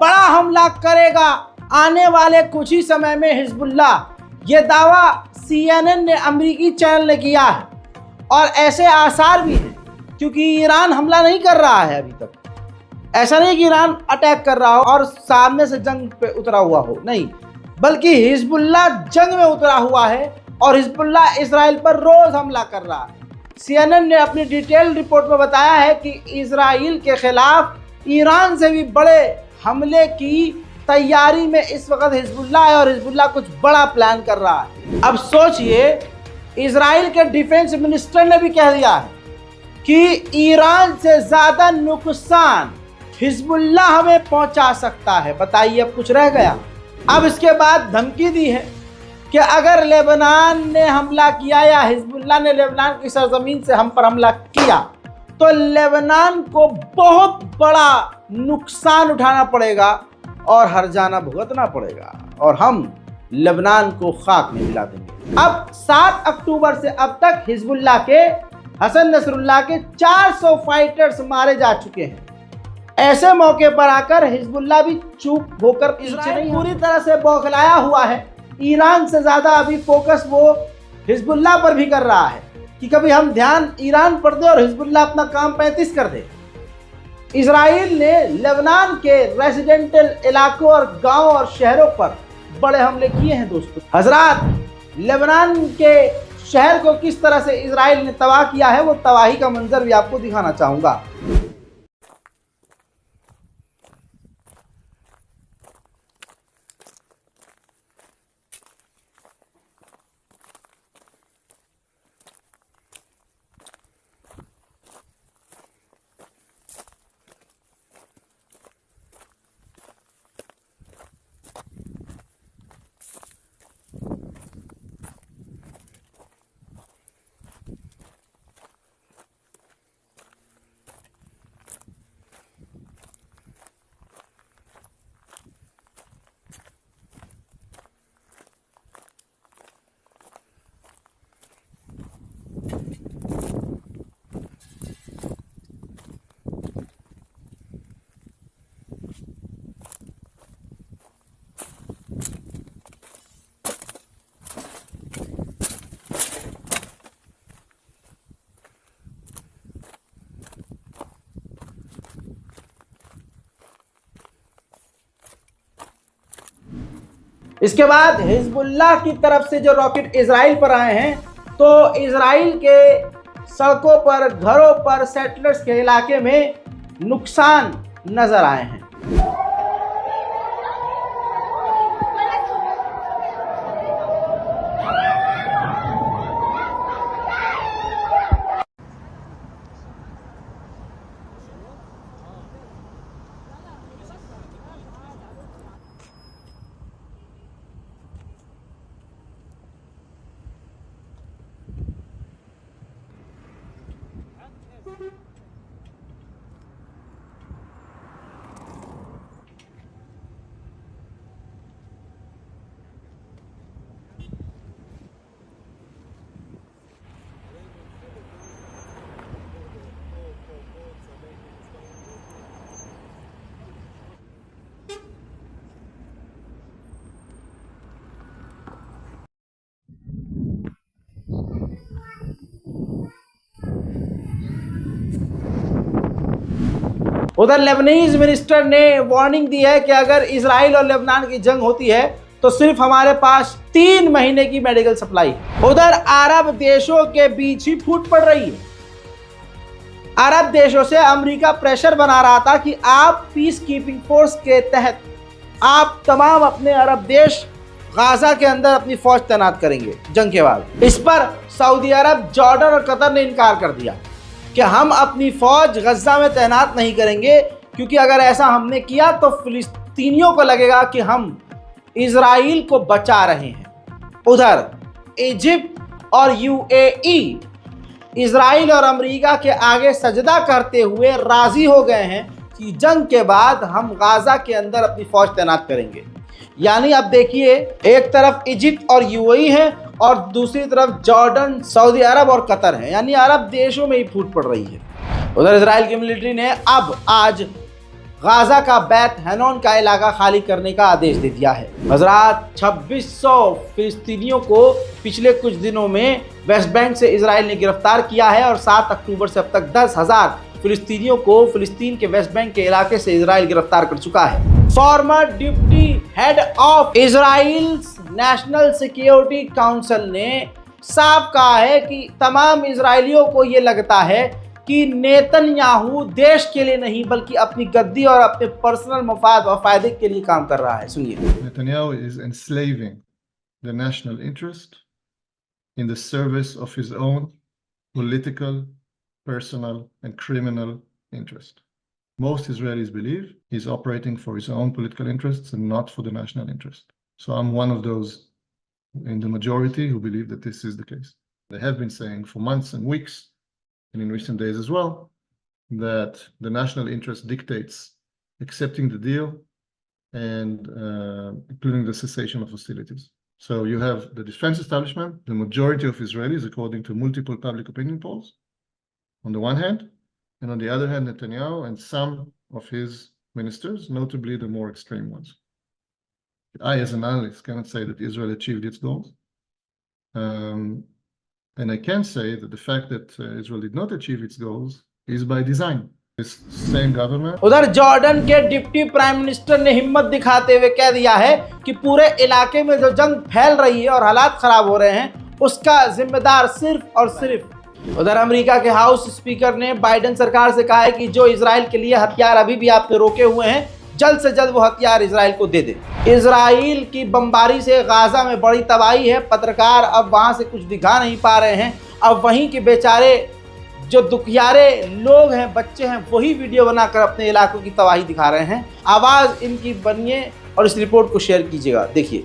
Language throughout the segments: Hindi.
बड़ा हमला करेगा आने वाले कुछ ही समय में हिजबुल्लाह। ये दावा CNN ने, अमेरिकी चैनल ने किया है और ऐसे आसार भी हैं, क्योंकि ईरान हमला नहीं कर रहा है अभी तक। ऐसा नहीं कि ईरान अटैक कर रहा हो और सामने से जंग पे उतरा हुआ हो, नहीं, बल्कि हिजबुल्लाह जंग में उतरा हुआ है और हिजबुल्लाह इजराइल पर रोज हमला कर रहा है। CNN ने अपनी डिटेल रिपोर्ट में बताया है कि इजराइल के खिलाफ ईरान से भी बड़े हमले की तैयारी में इस वक्त हिजबुल्लाह है और हिजबुल्लाह कुछ बड़ा प्लान कर रहा है। अब सोचिए, इजराइल के डिफेंस मिनिस्टर ने भी कह दिया है कि ईरान से ज्यादा नुकसान हिजबुल्लाह हमें पहुंचा सकता है। बताइए अब कुछ रह गया। अब इसके बाद धमकी दी है कि अगर लेबनान ने हमला किया या हिजबुल्लाह ने लेबनान की सरजमीन से हम पर हमला किया तो लेबनान को बहुत बड़ा नुकसान उठाना पड़ेगा और हर्जाना भुगतना पड़ेगा और हम लेबनान को खाक में मिला देंगे। अब 7 अक्टूबर से अब तक हिजबुल्लाह के, हसन नसरुल्लाह के 400 फाइटर्स मारे जा चुके हैं। ऐसे मौके पर आकर हिजबुल्लाह भी चुप होकर पीछे नहीं, पूरी तरह से बौखलाया हुआ है। ईरान से ज्यादा अभी फोकस वो हिजबुल्लाह पर भी कर रहा है कि कभी हम ध्यान ईरान पर दे और हिजबुल्लाह अपना काम 35 कर दे। इजराइल ने लेबनान के रेजिडेंटल इलाकों और गांव और शहरों पर बड़े हमले किए हैं। दोस्तों हजरात, लेबनान के शहर को किस तरह से इजराइल ने तबाह किया है, वो तबाही का मंजर भी आपको दिखाना चाहूंगा। इसके बाद हिजबुल्लाह की तरफ से जो रॉकेट इजराइल पर आए हैं, तो इजराइल के सड़कों पर, घरों पर, सेटलर्स के इलाके में नुकसान नजर आए हैं। उधर लेबनीज मिनिस्टर ने वार्निंग दी है कि अगर इजराइल और लेबनान की जंग होती है तो सिर्फ हमारे पास 3 महीने की मेडिकल सप्लाई है। उधर अरब देशों के बीच ही फूट पड़ रही है। अरब देशों से अमेरिका प्रेशर बना रहा था कि आप पीस कीपिंग फोर्स के तहत आप तमाम अपने अरब देश गाजा के अंदर अपनी फौज तैनात करेंगे जंग के बाद। इस पर सऊदी अरब, जॉर्डन और कतर ने इनकार कर दिया कि हम अपनी फौज गजा में तैनात नहीं करेंगे, क्योंकि अगर ऐसा हमने किया तो फिलिस्तीनियों को लगेगा कि हम इजराइल को बचा रहे हैं। उधर इजिप्ट और यूएई इजराइल और अमेरिका के आगे सजदा करते हुए राजी हो गए हैं कि जंग के बाद हम गाजा के अंदर अपनी फौज तैनात करेंगे। यानी अब देखिए, एक तरफ इजिप्ट और यूएई है और दूसरी तरफ जॉर्डन, सऊदी अरब और कतर है। यानी अरब देशों में ही फूट पड़ रही है। उधर इजराइल की मिलिट्री ने अब आज गाजा का बैत हैनोन का इलाका खाली करने का आदेश दे दिया है। हजरात, 2600 फिलिस्तीनियों को पिछले कुछ दिनों में वेस्ट बैंक से इजराइल ने गिरफ्तार किया है और 7 अक्टूबर से अब तक 10,000 फिलिस्तीनियों को फिलिस्तीन के वेस्ट बैंक के इलाके से इजराइल गिरफ्तार कर चुका है। Farmer deputy head of Israel's national security council ने साफ कहा है कि तमाम इजरायलियों को ये लगता है कि नेतन्याहू देश के लिए नहीं बल्कि अपनी गद्दी और अपने पर्सनल मफाद और फायदे के लिए काम कर रहा है। सुनिए, Netanyahu is enslaving the national interest in the service of his own political, personal, and criminal interest. Most Israelis believe he's operating for his own political interests and not for the national interest. So I'm one of those in the majority who believe that this is the case. They have been saying for months and weeks, and in recent days as well, that the national interest dictates accepting the deal and including the cessation of hostilities. So you have the defense establishment, the majority of Israelis, according to multiple public opinion polls, on the one hand, and on the other hand, Netanyahu and some of his ministers, notably the more extreme ones. I, as an analyst, cannot say that Israel achieved its goals. And I can say that the fact that Israel did not achieve its goals is by design. This same government. उधर जॉर्डन के डिप्टी प्राइम मिनिस्टर ने हिम्मत दिखाते हुए कह दिया है कि पूरे इलाके में जो जंग फैल रही है और हालात खराब हो रहे हैं उसका जिम्मेदार सिर्फ और सिर्फ। उधर अमेरिका के हाउस स्पीकर ने बाइडेन सरकार से कहा है कि जो इजराइल के लिए हथियार अभी भी आपने रोके हुए हैं, जल्द से जल्द वो हथियार इजराइल को दे दे। इजराइल की बमबारी से गाजा में बड़ी तबाही है। पत्रकार अब वहां से कुछ दिखा नहीं पा रहे हैं। अब वहीं के बेचारे जो दुखियारे लोग हैं, बच्चे हैं, वही वीडियो बनाकर अपने इलाकों की तबाही दिखा रहे हैं। आवाज़ इनकी बनिए और इस रिपोर्ट को शेयर कीजिएगा। देखिए,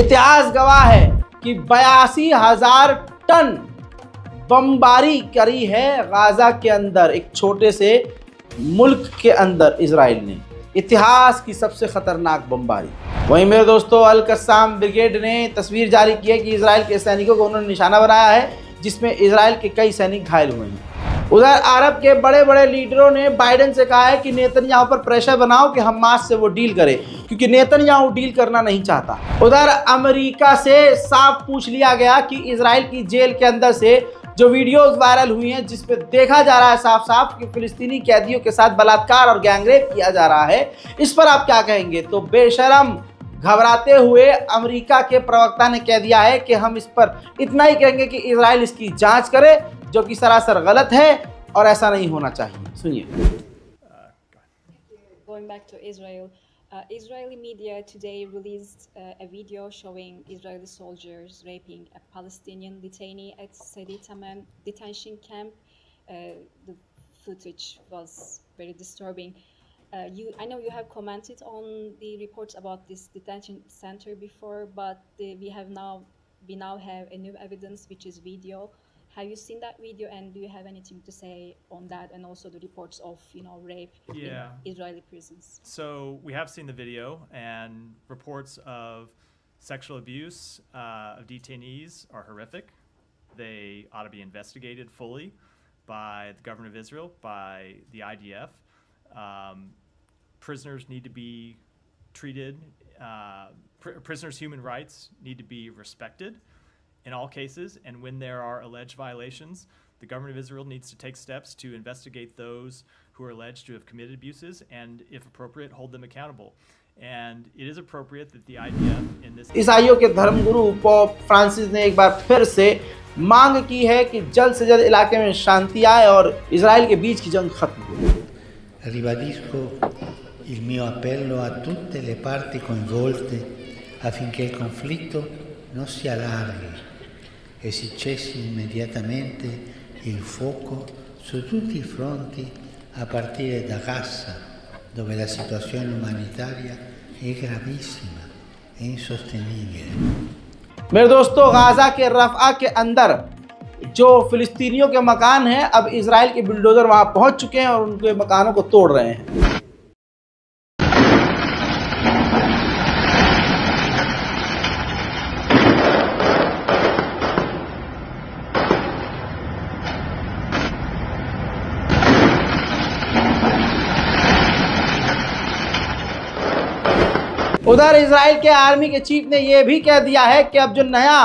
इतिहास गवाह है कि 82,000 टन बमबारी करी है गाजा के अंदर, एक छोटे से मुल्क के अंदर इजराइल ने। इतिहास की सबसे खतरनाक बमबारी। वहीं मेरे दोस्तों, अल कस्साम ब्रिगेड ने तस्वीर जारी की है कि इजराइल के सैनिकों को उन्होंने निशाना बनाया है, जिसमें इजराइल के कई सैनिक घायल हुए हैं। उधर अरब के बड़े बड़े लीडरों ने बाइडेन से कहा है कि नेतन्याहू पर प्रेशर बनाओ कि हमास से वो डील करे, क्योंकि नेतन्याहू डील करना नहीं चाहता। उधर अमेरिका से साफ पूछ लिया गया कि इजराइल की जेल के अंदर से जो वीडियोस वायरल हुई हैं, जिसमें देखा जा रहा है साफ साफ कि फिलिस्तीनी कैदियों के साथ बलात्कार और गैंगरेप किया जा रहा है, इस पर आप क्या कहेंगे? तो बेशरम घबराते हुए अमेरिका के प्रवक्ता ने कह दिया है कि हम इस पर इतना ही कहेंगे कि इजराइल इसकी जांच करे, जो कि सरासर गलत है और ऐसा नहीं होना चाहिए। सुनिए। Going back to Israel, Israeli media today released a video showing Israeli soldiers raping a Palestinian detainee at Sidi Tamam detention camp. The footage was very disturbing. I know you have commented on the reports about this detention center before, but we now have a new evidence, which is video. Have you seen that video, and do you have anything to say on that, and also the reports of rape in Israeli prisons? So we have seen the video, and reports of sexual abuse of detainees are horrific. They ought to be investigated fully by the government of Israel, by the IDF. Prisoners need to be treated, prisoners' human rights need to be respected in all cases, and when there are alleged violations, the government of Israel needs to take steps to investigate those who are alleged to have committed abuses and, if appropriate, hold them accountable. And it is appropriate that the IDF in this ईसाइयों के धर्मगुरु पोप फ्रांसिस ने एक बार फिर से मांग की है कि जल्द से जल्द इलाके में शांति आए और इजराइल के बीच की जंग खत्म हो। Ribadisco il mio appello a tutte le parti coinvolte affinché il conflitto non si allarghi e si cessi immediatamente il fuoco su tutti i fronti a partire da Gaza, dove la situazione umanitaria è gravissima e insostenibile. मेरे दोस्तों, गाजा के रफ़ा के अंदर जो फिलिस्तीनियों के मकान हैं, अब इजराइल के बुलडोज़र वहां पहुंच चुके हैं और उनके मकानों को तोड़ रहे हैं। उधर इजराइल के आर्मी के चीफ ने यह भी कह दिया है कि अब जो नया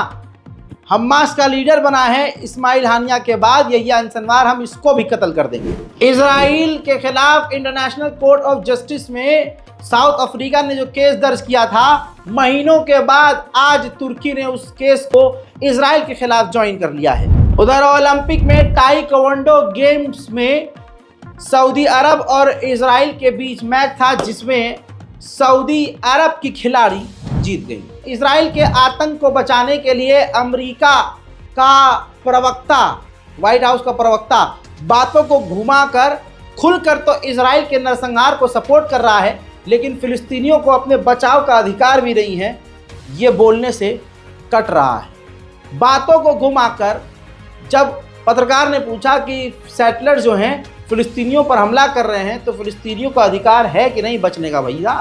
हमास का लीडर बना है इस्माइल हानिया के बाद, यही सिनवार, हम इसको भी कत्ल कर देंगे। इजराइल के खिलाफ इंटरनेशनल कोर्ट ऑफ जस्टिस में साउथ अफ्रीका ने जो केस दर्ज किया था, महीनों के बाद आज तुर्की ने उस केस को इजराइल के खिलाफ ज्वाइन कर लिया है। उधर ओलंपिक में ताइक्वांडो गेम्स में सऊदी अरब और इजराइल के बीच मैच था, जिसमें सऊदी अरब की खिलाड़ी जीत गई। इजराइल के आतंक को बचाने के लिए अमेरिका का प्रवक्ता, व्हाइट हाउस का प्रवक्ता, बातों को घुमाकर खुलकर तो इजराइल के नरसंहार को सपोर्ट कर रहा है, लेकिन फिलिस्तीनियों को अपने बचाव का अधिकार भी नहीं है, ये बोलने से कट रहा है। बातों को घुमाकर जब पत्रकार ने पूछा कि सेटलर जो हैं फिलिस्तीनियों पर हमला कर रहे हैं, तो फिलिस्तीनियों का अधिकार है कि नहीं बचने का, भैया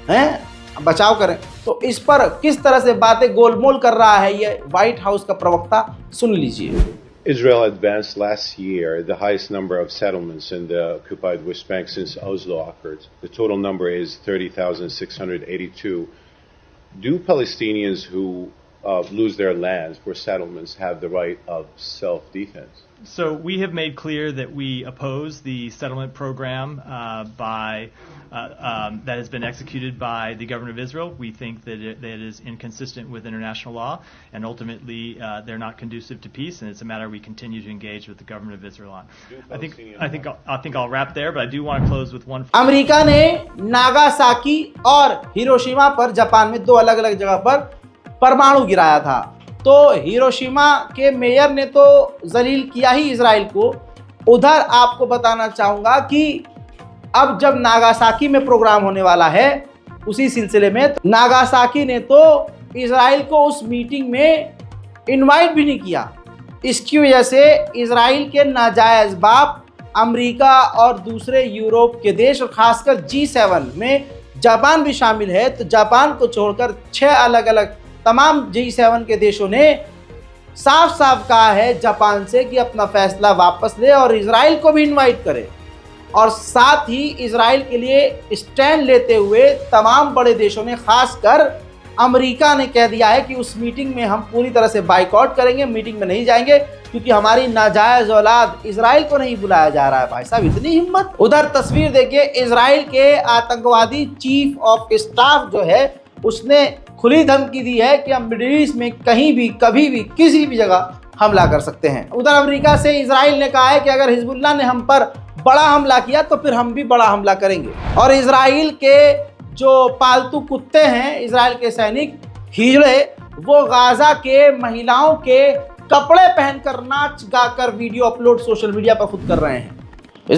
हैं, बचाव करें, तो इस पर किस तरह से बातें गोलमोल कर रहा है ये व्हाइट हाउस का प्रवक्ता, सुन लीजिए। Israel advanced last year the highest number of settlements in the occupied West Bank since Oslo accords. The total number is 30,682. Do Palestinians who lose their lands for settlements have the right of self-defense? So we have made clear that we oppose the settlement program that has been executed by the government of Israel. We think that it is inconsistent with international law, and ultimately they're not conducive to peace, and it's a matter we continue to engage with the government of Israel on. I think I'll wrap there, but I do want to close with one. America ने नागासाकी और हिरोशिमा पर, जापान में, दो अलग अलग जगह पर परमाणु गिराया था। तो हिरोशिमा के मेयर ने तो जलील किया ही इजराइल को। उधर आपको बताना चाहूँगा कि अब जब नागासाकी में प्रोग्राम होने वाला है, उसी सिलसिले में नागासाकी ने तो इजराइल को उस मीटिंग में इनवाइट भी नहीं किया। इसकी वजह से इजराइल के नाजायज़ बाप अमेरिका और दूसरे यूरोप के देश, और ख़ासकर G7 में जापान भी शामिल है, तो जापान को छोड़कर 6 अलग अलग तमाम G7 के देशों ने साफ साफ कहा है जापान से कि अपना फैसला वापस ले और इजराइल को भी इनवाइट करे, और साथ ही इजराइल के लिए स्टैंड लेते हुए तमाम बड़े देशों ने, खासकर अमेरिका ने कह दिया है कि उस मीटिंग में हम पूरी तरह से बाइकआउट करेंगे, मीटिंग में नहीं जाएंगे, क्योंकि हमारी नाजायज़ औलाद इजराइल को नहीं बुलाया जा रहा है। भाई साहब, इतनी हिम्मत। उधर तस्वीर देखिए, इजराइल के आतंकवादी चीफ ऑफ स्टाफ जो है, उसने खुली धमकी दी है कि हम मिडिल ईस्ट में कहीं भी, कभी भी, किसी भी जगह हमला कर सकते हैं। उधर अमेरिका से इजराइल ने कहा है कि अगर हिजबुल्लाह ने हम पर बड़ा हमला किया तो फिर हम भी बड़ा हमला करेंगे। और इजराइल के जो पालतू कुत्ते हैं, इजराइल के सैनिक हिजड़े, वो गाजा के महिलाओं के कपड़े पहनकर नाच गाकर वीडियो अपलोड सोशल मीडिया पर खुद कर रहे हैं।